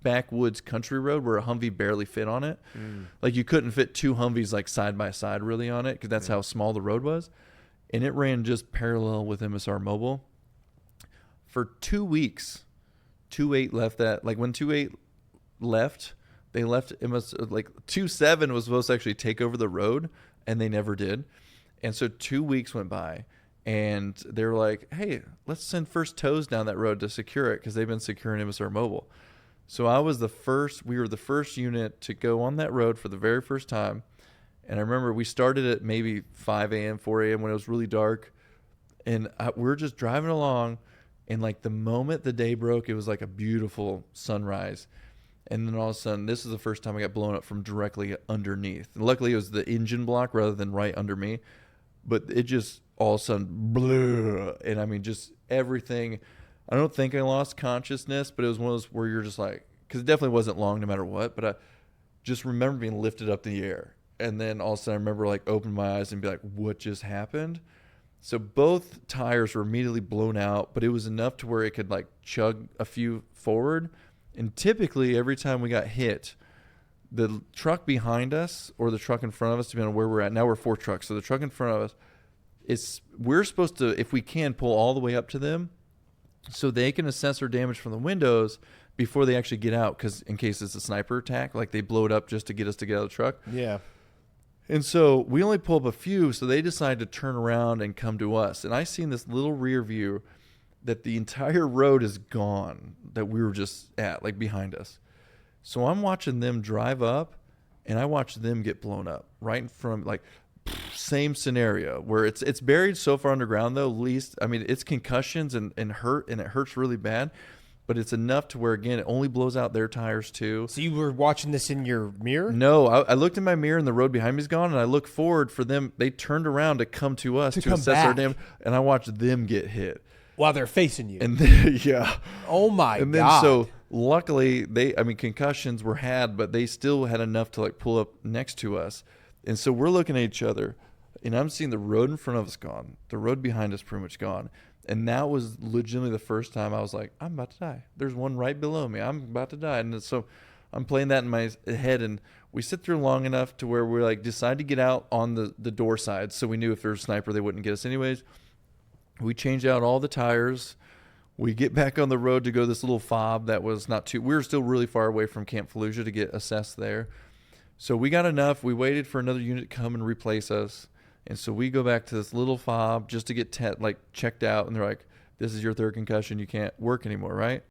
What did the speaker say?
backwoods country road where a Humvee barely fit on it. Like you couldn't fit two Humvees like side by side really on it because that's how small the road was. And it ran just parallel with MSR Mobile. For 2 weeks, 2.8 left that. Like when 2.8 left, they left like 2.7 was supposed to actually take over the road, and they never did. And so 2 weeks went by, and they were like, hey, let's send first tows down that road to secure it because they've been securing MSR Mobile. So we were the first unit to go on that road for the very first time. And I remember we started at maybe 5 a.m., 4 a.m. when it was really dark. And we were just driving along. And like the moment the day broke, it was like a beautiful sunrise. And then all of a sudden, this is the first time I got blown up from directly underneath. And luckily, it was the engine block rather than right under me. But it just all of a sudden blew. And I mean, just everything. I don't think I lost consciousness, but it was one of those where you're just like, because it definitely wasn't long no matter what. But I just remember being lifted up in the air. And then all of a sudden I remember like open my eyes and be like, what just happened? So both tires were immediately blown out, but it was enough to where it could like chug a few forward. And typically every time we got hit, the truck behind us or the truck in front of us, depending on where we're at, now we're 4 trucks. So the truck in front of us, we're supposed to, if we can, pull all the way up to them so they can assess our damage from the windows before they actually get out. Because in case it's a sniper attack, like they blow it up just to get us to get out of the truck. Yeah. And so we only pull up a few, so they decide to turn around and come to us. And I seen this little rear view that the entire road is gone that we were just at, like behind us. So I'm watching them drive up, and I watch them get blown up right in front, like same scenario where it's buried so far underground though. Least I mean, it's concussions and hurt, and it hurts really bad. But it's enough to where, again, it only blows out their tires, too. So you were watching this in your mirror? No, I looked in my mirror, and the road behind me is gone, and I look forward for them. They turned around to come to us to assess our damage, and I watched them get hit. While they're facing you. And then, yeah. Oh, my God. And then, so, luckily, concussions were had, but they still had enough to, like, pull up next to us. And so we're looking at each other, and I'm seeing the road in front of us gone. The road behind us pretty much gone. And that was legitimately the first time I was like, I'm about to die. There's one right below me. I'm about to die. And so I'm playing that in my head. And we sit through long enough to where we like decide to get out on the door side. So we knew if there was a sniper, they wouldn't get us anyways. We change out all the tires. We get back on the road to go to this little fob that was not too, we were still really far away from Camp Fallujah to get assessed there. So we got enough. We waited for another unit to come and replace us. And so we go back to this little fob just to get checked out. And they're like, this is your third concussion. You can't work anymore, right?